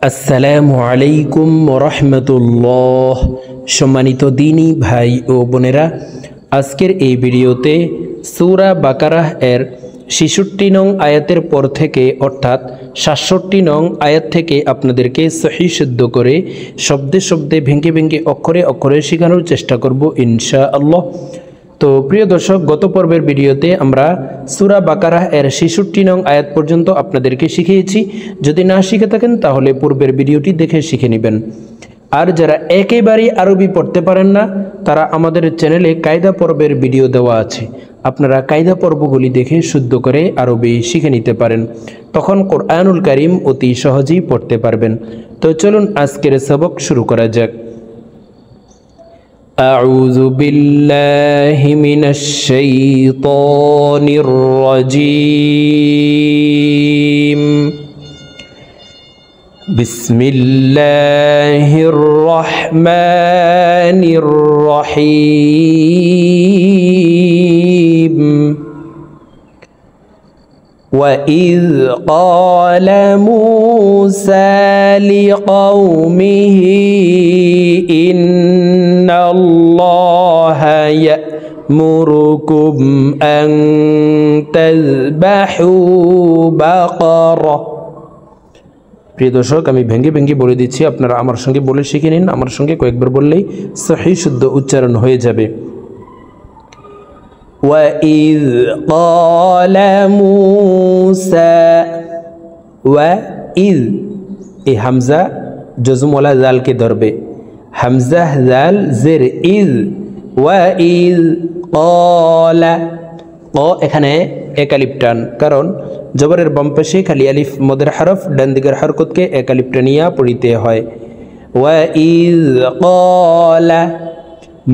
আসসালামু আলাইকুম রহমতুল্লাহ। সম্মানিত দিনী ভাই ও বোনেরা, আজকের এই ভিডিওতে সূরা বাকারাহ এর ৬৬ নং আয়াতের পর থেকে অর্থাৎ ৬৭ নং আয়াত থেকে আপনাদেরকে সহিহ শুদ্ধ করে শব্দে শব্দে ভেঙে ভেঙে অক্ষরে অক্ষরে শেখানোর চেষ্টা করব ইনশাআল্লাহ। তো প্রিয় দর্শক, গত পর্বের ভিডিওতে আমরা সূরা বাকারাহ এর ৬৬ নং আয়াত পর্যন্ত আপনাদেরকে শিখিয়েছি। যদি না শিখে থাকেন তাহলে পূর্বের ভিডিওটি দেখে শিখে নেবেন। আর যারা একেবারেই আরবি পড়তে পারেন না, তারা আমাদের চ্যানেলে কায়দা পর্বের ভিডিও দেওয়া আছে, আপনারা কায়দা পর্বগুলি দেখে শুদ্ধ করে আরবি শিখে নিতে পারেন। তখন কোরআনুল কারীম অতি সহজেই পড়তে পারবেন। তো চলুন আজকের সবক শুরু করা যাক। أعوذ بالله من الشيطان الرجيم بسم الله الرحمن الرحيم وإذ قال موسى لقومه إن الله يأمركم أن تذبحوا بقرة। প্রিয় দর্শক, আমি ভেঙে ভেঙে বলে দিচ্ছি, আপনারা আমার সঙ্গে বলে শিখে নিন। আমার সঙ্গে কয়েকবার বললেই সহিহ শুদ্ধ উচ্চারণ হয়ে যাবে। وَإِذْ قَالَ مُوسَى وَإِذْ এই হামজা জজমওয়ালা জালকে ধরবে, হামজা জাল জের ইজ। وَإِذْ قَالَ ক এখানে এক আলিফ টান, কারণ জবরের বাম পাশে খালি আলিফ মদের হরফ, ডান দিকের হরকতকে এক আলিফ টানিয়া পড়িতে হয়। وَإِذْ قَالَ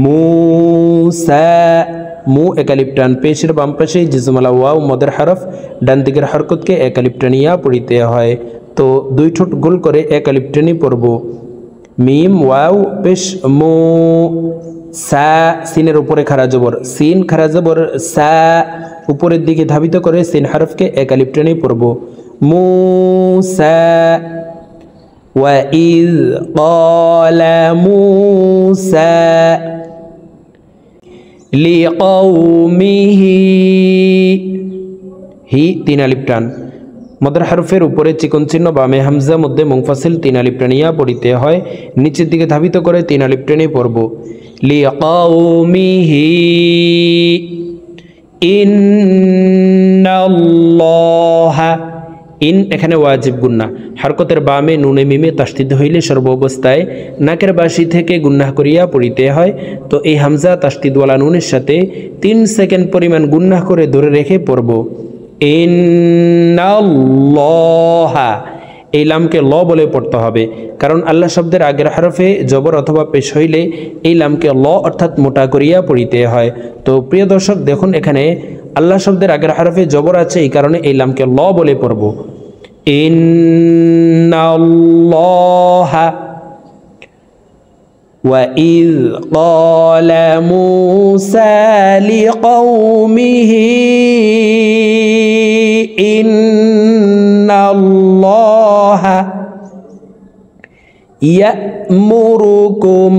مُوسَى মু এক আলিফ টান, পেশের বাম পাশে জিজমালা ওয়াও মদের হরফ, ডান দিকের হরকতকে এক আলিফ টানিয়া পড়িতে হয়। তো দুই ঠোঁট গোল করে এক আলিফ টানি পড়ব। মিম ওয়াও পেশ মু, সা সিনের উপরে খাড়া জবর, সিন খাড়া জবর সা, উপরের দিকে ধাবিত করে সিন হরফকে এক আলিফ টানি পড়ব। মুসা ওয়াইজ ক্বালা মুসা লিকৌমিহি, হি তিন আলিফ টান, মদের হরফের উপরে চিকন চিহ্ন বামে হামজা, মধ্যে মুনফাসিল তিন আলিফ টানিয়া পড়িতে হয়। নিচের দিকে ধাবিত করে তিন আলিফ টানি পড়ব। লিকৌমিহি ইন্নাল্লাহা, ইন এখানে ওয়াজিব গুন্না, হরকতের বামে নুনে মিমে তাসদীদ হইলে সর্ব অবস্থায় নাকের বাসি থেকে গুন্নাহ করিয়া পড়িতে হয়। তো এই হামজা তাসদীদওয়ালা নুনের সাথে 3 সেকেন্ড পরিমাণ গুন্নাহ করে ধরে রেখে পড়ব। ইন্নাল্লাহা, এই লামকে ল বলে পড়তে হবে, কারণ আল্লাহ শব্দের আগের হরফে জবর অথবা পেশ হইলে এই লামকে ল অর্থাৎ মোটা করিয়া পড়িতে হয়। তো প্রিয় দর্শক দেখুন, এখানে আল্লাহ শব্দের আগের হরফে জবর আছে, এই কারণে এই লামকে ল বলে পড়ব। ইন্নাল্লাহা وَإِذْ قَالَ مُوسَى لِقَوْمِهِ إِنَّ اللَّهَ يَأْمُرُكُمْ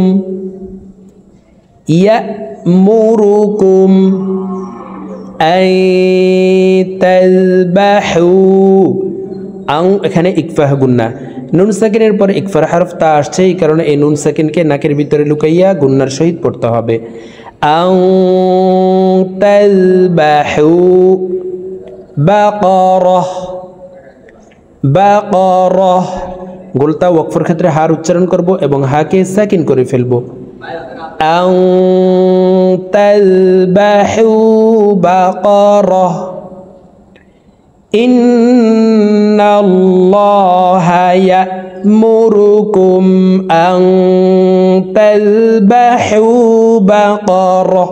أَن تَذْبَحُوا, আং এখানে ইকফাহ গুন্না, নুন সাকিনের পর ইকফার হরফ তা আসছে, এই কারণে এই নুন সাকিনকে নাকের ভিতরে লুকাইয়া গুন্নার সহিত পড়তে হবে। আং তাযবাহু বাকারাহ, বাকারাহ গোলতা ওয়াকফের ক্ষেত্রে হার উচ্চারণ করব এবং হাকে সাকিন করে ফেলব। আং তাযবাহু বাকারাহ ইন্নাল্লাহা ইয়া'মুরুকুম আন তাযবাহু বাকারাহ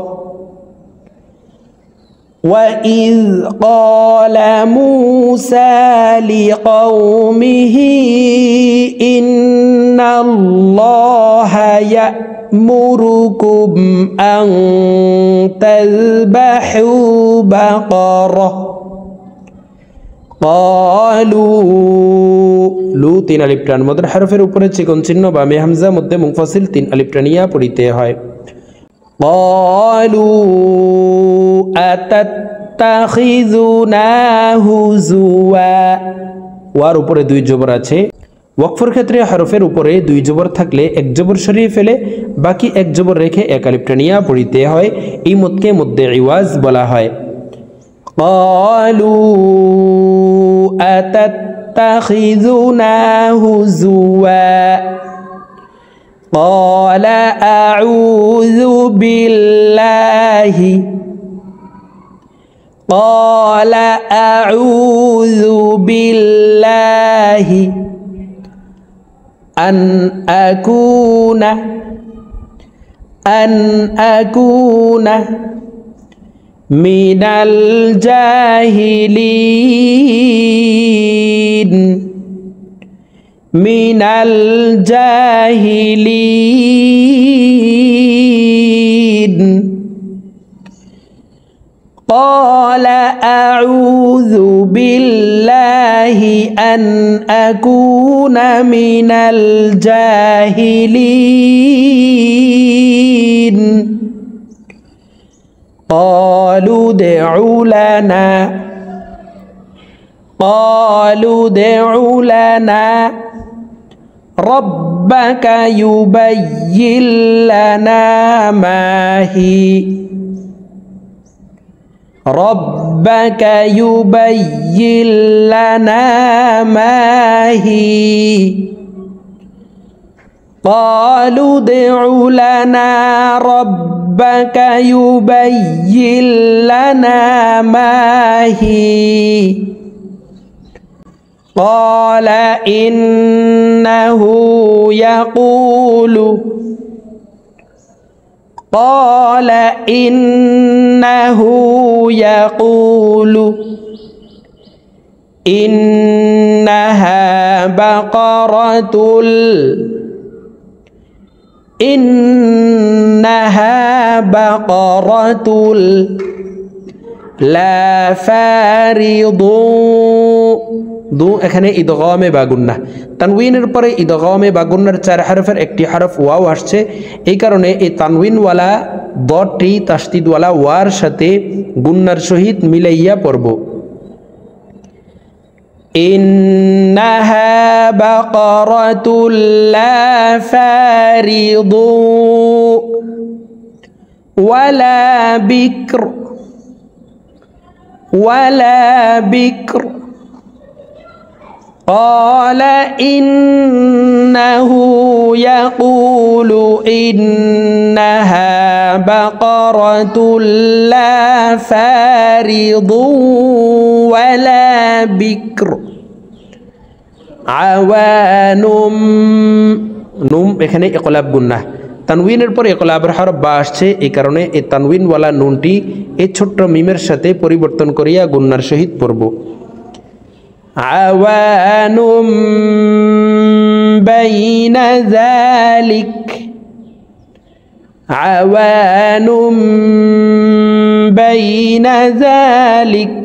وَإِذْ قَالَ مُوسَى لِقَوْمِهِ إِنَّ اللَّهَ يَأْمُرُكُمْ أَن تَذْبَحُوا بَقَرَةً ক্বালু লু তিন আলিফ টান মদের হরফের উপরে চিকন চিহ্ন বামে হামজা মধ্যে মুনফাসিল তিন আলিফ টানিয়া পড়িতে হয়। ক্বালু আতাত্তাখিযুনা হুজুয়া ওয়ার উপরে দুই জবর আছে। ওয়াকফের ক্ষেত্রে হরফের উপরে দুই জবর থাকলে এক জবর সরিয়ে ফেলে বাকি এক জবর রেখে এক আলিফ টানিয়া পড়িতে হয়। এই মদকে মদ্দে ইওয়াজ বলা হয়। ক্বালু আতাত্তাখিযুনা হুজুয়া ক্বালা আউযু বিল্লাহি ক্বালা আউযু বিল্লাহি أن أكون من الجاهلين قال أعوذ بالله أن أكون من الجاهلين قالوا ادع لنا ربك يبين لنا ما هي ربك يبين لنا ما هي قالوا ادع لنا ربك يبين لنا ما هي قال إنه يقول إنها بقرة لا فارض দু এখানে ইদগামে বা গুন্নাহ তানউইনের পরে ইদগামে বা গুন্নার চার হরফের একটি হরফ ওয়াও আসছে। এই কারণে এই তানউইনওয়ালা দটি তাসদিদওয়ালা ওয়ার সাথে গুন্নার সহিত মিলাইয়া পড়ব। ইন্নাহা বাকারাতুল লা ফারিদু ওয়ালা বিক্র قال إنه يقول إنها بقرة لا فارض ولا بكر عوان নুম এখানে ইকলাব গুন্নাহ তানউইনের পর ইকলাবের হরফ বা আসছে। এই কারণে এই তানউইনওয়ালা নুনটি এই ছোট্ট মিমের সাথে পরিবর্তন করিয়া গুন্নার সহিত পড়ব। عوان بين ذلك عوان بين ذلك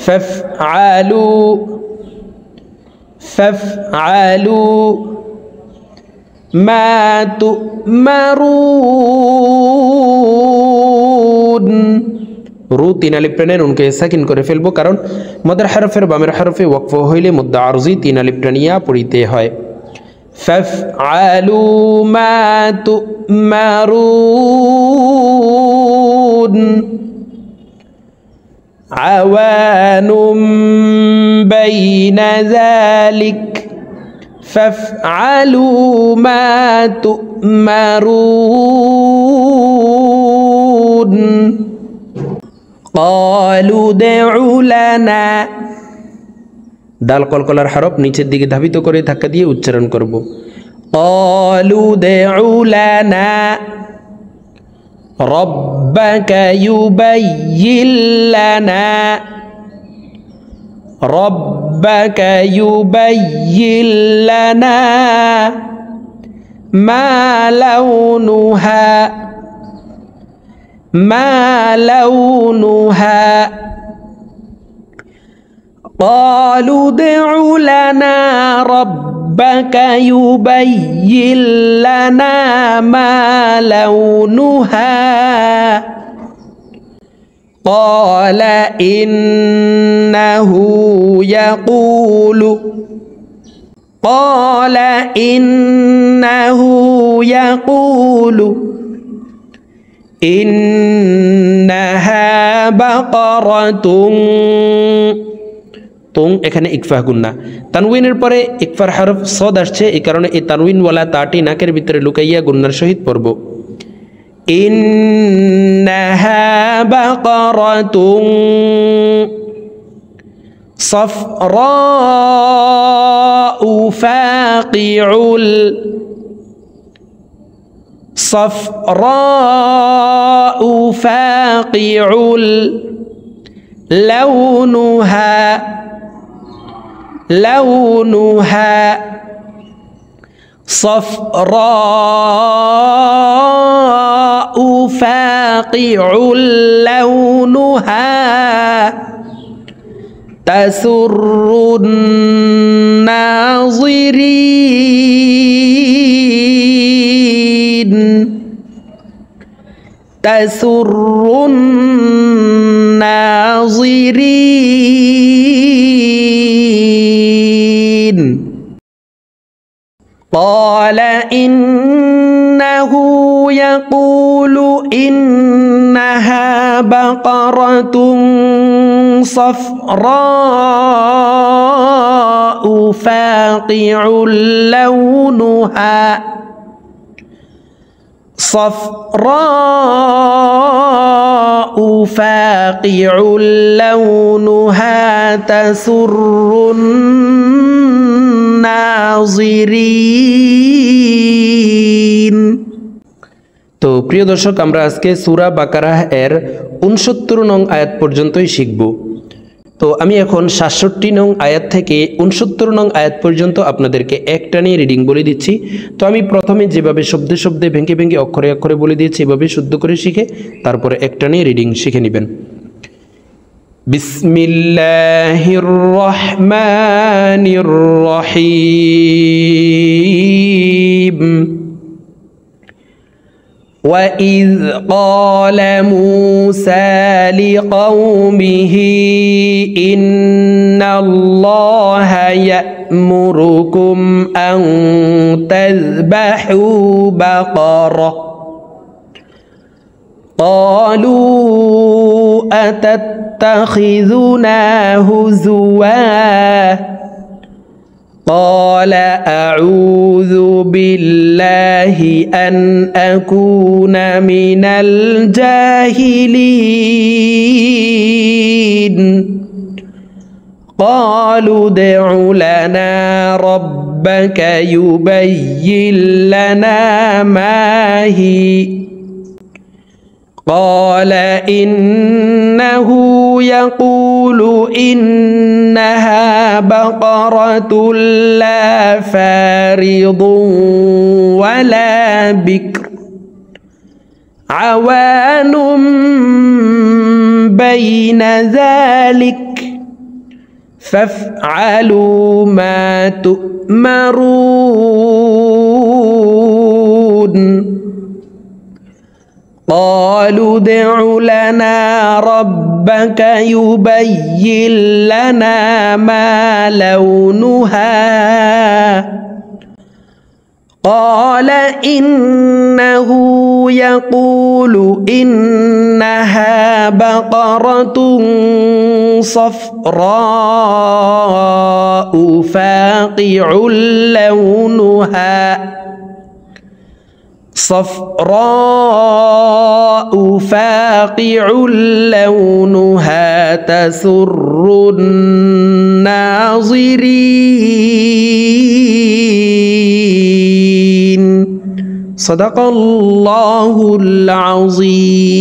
فافعلوا ما تؤمرون রু তিন আলিফ টেনে নুনকে সাকিন করে ফেলবো, কারণ মদের হরফের বামের হরফে ওয়াকফ হইলে মুদ্দা আরজি তিন আলিফ টানিয়া পড়িতে হয়। ফাফআলু মা তু'মারুন আওয়ানুম বাইনা যালিক ফাফআলু মা তু'মারুন قالوا ادع لنا দাল কলকলার হরফ নিচের দিকে ধাবিত করে ধাক্কা দিয়ে উচ্চারণ করব। قالوا ادع لنا ربك يبين لنا ما قالوا ادع لنا ربك يبين لنا ما لونها قال إنه يقول إنها بقرة তুং এখানে ইকফা গুন্না তানউইনের পরে ইকফার হরফ সদ আসছে এই কারণে এই তানউইন ওয়ালা তাটি নাকের ভিতরে লুকাইয়া গুন্নার সহিত পড়ব ইন্নাহা বাকারাতুন صفراء فاقع لونها صفراء فاقع لونها تسر الناظرين قال إنه يقول إنها بقرة صفراء فاقع لونها تسر الناظرين তো প্রিয় দর্শক আমরা আজকে সূরা বাকারাহ এর 69 নং আয়াত পর্যন্তই শিখব তো আমি এখন 67 নং আয়াত থেকে 69 নং আয়াত পর্যন্ত আপনাদেরকে একটানে রিডিং বলে দিচ্ছি তো আমি প্রথমে যেভাবে শব্দে শব্দে ভেঙে ভেঙে অক্ষরে অক্ষরে বলে দিয়েছি এভাবে শুদ্ধ করে শিখে তারপরে একটানে রিডিং শিখে নেবেন বিসমিল্লাহির রহমানির রহিম وَإِذْ قَالَ مُوسَى لِقَوْمِهِ إِنَّ اللَّهَ يَأْمُرُكُمْ أَن تَذْبَحُوا بَقَرَةً قَالُوا أَتَتَّخِذُنَا هُزُوًا قال أعوذ بالله أن أكون من الجاهلين قالوا ادع لنا ربك يبين لنا ما هي قال إنه يقول إنها بقرة لا فارض ولا بكر عوان بين ذلك فافعلوا ما تؤمرون قالوا ادع لنا ربك يبين لنا ما لونها قال إنه يقول إنها بقرة صفراء فاقع لونها تسر الناظرين صدق الله العظيم